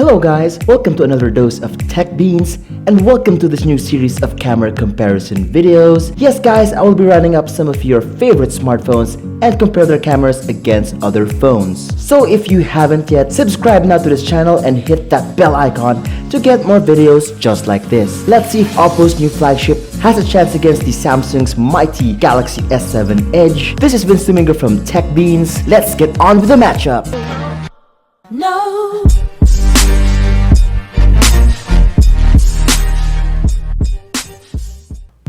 Hello guys, welcome to another dose of Tech Beans and welcome to this new series of camera comparison videos. Yes guys, I will be running up some of your favorite smartphones and compare their cameras against other phones. So if you haven't yet, subscribe now to this channel and hit that bell icon to get more videos just like this. Let's see if Oppo's new flagship has a chance against the Samsung's mighty Galaxy S7 Edge. This is Vince Domingo from Tech Beans. Let's get on with the matchup. No.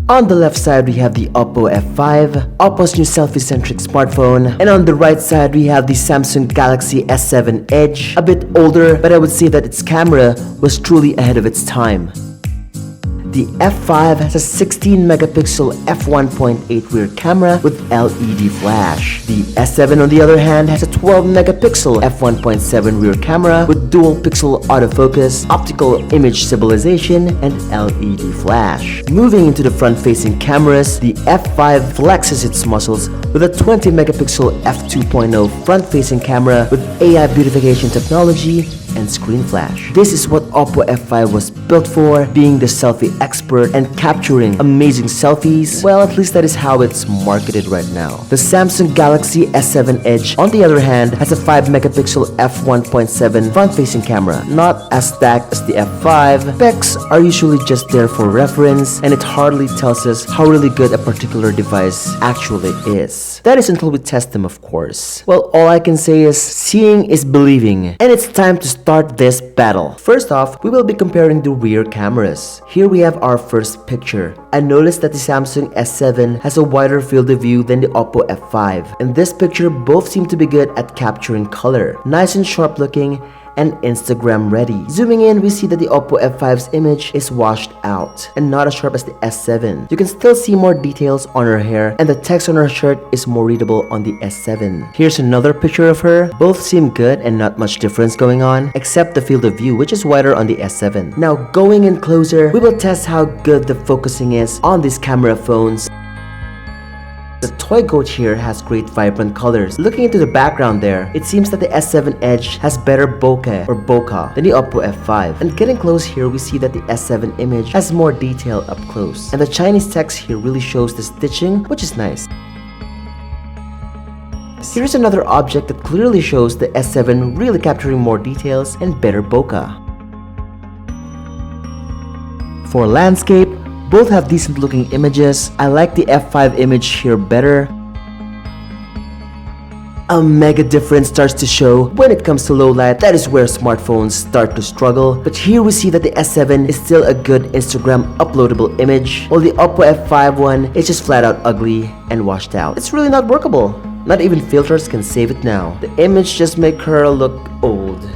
On the left side, we have the Oppo F5, Oppo's new selfie-centric smartphone. And on the right side, we have the Samsung Galaxy S7 Edge, a bit older, but I would say that its camera was truly ahead of its time. The F5 has a 16-megapixel f1.8 rear camera with LED flash. The S7 on the other hand has a 12-megapixel f1.7 rear camera with dual-pixel autofocus, optical image stabilization, and LED flash. Moving into the front-facing cameras, the F5 flexes its muscles with a 20-megapixel f2.0 front-facing camera with AI beautification technology and screen flash. This is what Oppo F5 was built for, being the selfie expert and capturing amazing selfies. Well, at least that is how it's marketed right now. The Samsung Galaxy S7 Edge, on the other hand, has a 5-megapixel f1.7 front-facing camera. Not as stacked as the F5, specs are usually just there for reference, and it hardly tells us how really good a particular device actually is. That is until we test them, of course. Well, all I can say is seeing is believing, and it's time to start this battle. First off, we will be comparing the rear cameras. Here we have our first picture. I noticed that the Samsung S7 has a wider field of view than the Oppo F5. In this picture, both seem to be good at capturing color. Nice and sharp looking and Instagram ready. Zooming in, we see that the Oppo F5's image is washed out and not as sharp as the S7. You can still see more details on her hair, and the text on her shirt is more readable on the S7. Here's another picture of her. Both seem good and not much difference going on, except the field of view, which is wider on the S7. Now going in closer, we will test how good the focusing is on these camera phones. The toy goat here has great vibrant colors. Looking into the background there, it seems that the S7 Edge has better bokeh or bokeh than the Oppo F5. And getting close here, we see that the S7 image has more detail up close. And the Chinese text here really shows the stitching, which is nice. Here's another object that clearly shows the S7 really capturing more details and better bokeh. For landscape, both have decent looking images. I like the F5 image here better. A mega difference starts to show when it comes to low light. That is where smartphones start to struggle. But here we see that the S7 is still a good Instagram uploadable image, while the Oppo F5 one is just flat out ugly and washed out. It's really not workable. Not even filters can save it now. The image just make her look old.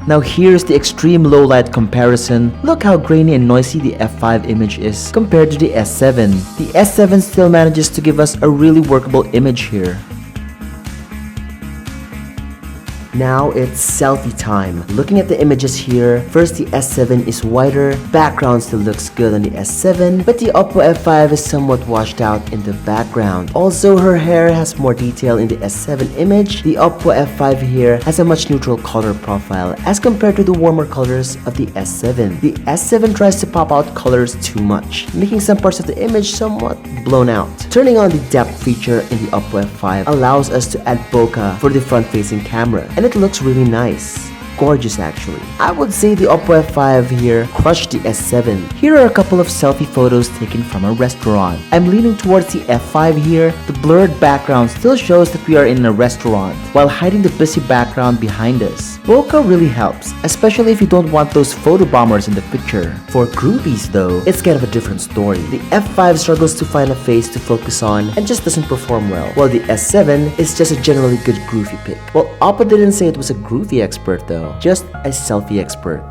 Now here's the extreme low light comparison. Look how grainy and noisy the F5 image is compared to the S7. The S7 still manages to give us a really workable image here. Now it's selfie time. Looking at the images here, first the S7 is wider, background still looks good on the S7, but the Oppo F5 is somewhat washed out in the background. Also, her hair has more detail in the S7 image. The Oppo F5 here has a much neutral color profile as compared to the warmer colors of the S7. The S7 tries to pop out colors too much, making some parts of the image somewhat blown out. Turning on the depth feature in the Oppo F5 allows us to add bokeh for the front-facing camera, and it looks really nice. Gorgeous actually. I would say the Oppo F5 here crushed the S7. Here are a couple of selfie photos taken from a restaurant. I'm leaning towards the F5 here. The blurred background still shows that we are in a restaurant while hiding the busy background behind us. Bokeh really helps, especially if you don't want those photo bombers in the picture. For groupies though, it's kind of a different story. The F5 struggles to find a face to focus on and just doesn't perform well, while the S7 is just a generally good groovy pick. Well, Oppo didn't say it was a groovy expert though, just a selfie expert.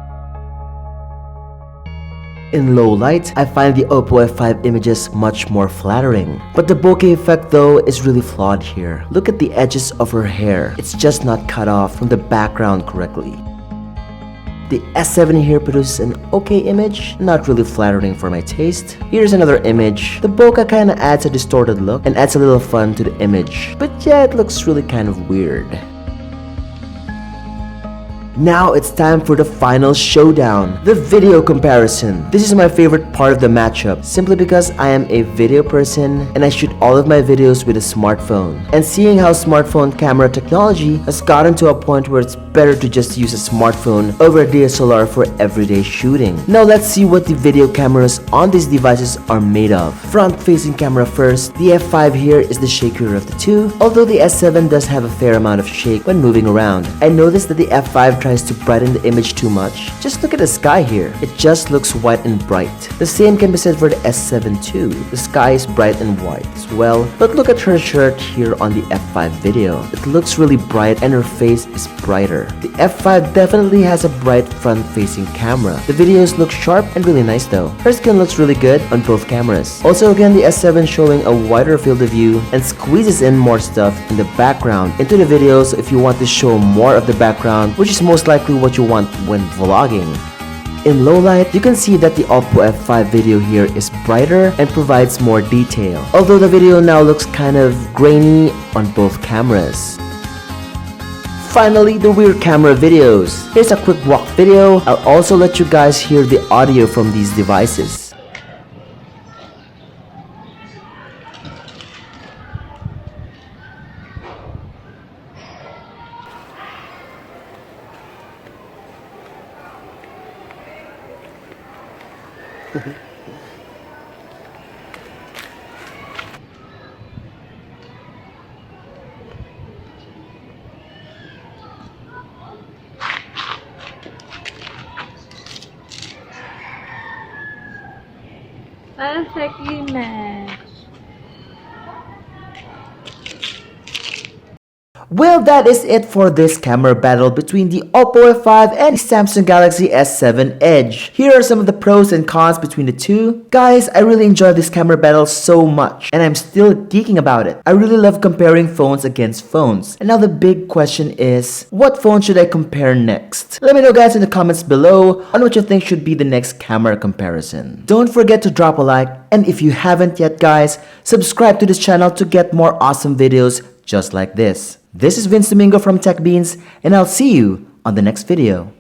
In low light, I find the Oppo F5 images much more flattering. But the bokeh effect though is really flawed here. Look at the edges of her hair. It's just not cut off from the background correctly. The S7 here produces an okay image, not really flattering for my taste. Here's another image. The bokeh kinda adds a distorted look and adds a little fun to the image. But yeah, it looks really kind of weird. Now it's time for the final showdown, the video comparison. This is my favorite part of the matchup, simply because I am a video person and I shoot all of my videos with a smartphone. And seeing how smartphone camera technology has gotten to a point where it's better to just use a smartphone over a DSLR for everyday shooting. Now let's see what the video cameras on these devices are made of. Front-facing camera first, the F5 here is the shakier of the two, although the S7 does have a fair amount of shake when moving around. I noticed that the F5 tries to brighten the image too much. Just look at the sky here. It just looks white and bright. The same can be said for the S7 too. The sky is bright and white as well. But look at her shirt here on the F5 video. It looks really bright and her face is brighter. The F5 definitely has a bright front-facing camera. The videos look sharp and really nice though. Her skin looks really good on both cameras. Also again, the S7 showing a wider field of view and squeezes in more stuff in the background into the videos if you want to show more of the background, which is most likely what you want when vlogging. In low light, you can see that the Oppo F5 video here is brighter and provides more detail, although the video now looks kind of grainy on both cameras. Finally, the rear camera videos. Here's a quick walk video. I'll also let you guys hear the audio from these devices. Perfectly matched. Well, that is it for this camera battle between the Oppo F5 and Samsung Galaxy S7 Edge. Here are some of the pros and cons between the two. Guys, I really enjoy this camera battle so much, and I'm still geeking about it. I really love comparing phones against phones. And now the big question is, what phone should I compare next? Let me know guys in the comments below on what you think should be the next camera comparison. Don't forget to drop a like, and if you haven't yet guys, subscribe to this channel to get more awesome videos just like this. This is Vince Domingo from TechBeans, and I'll see you on the next video.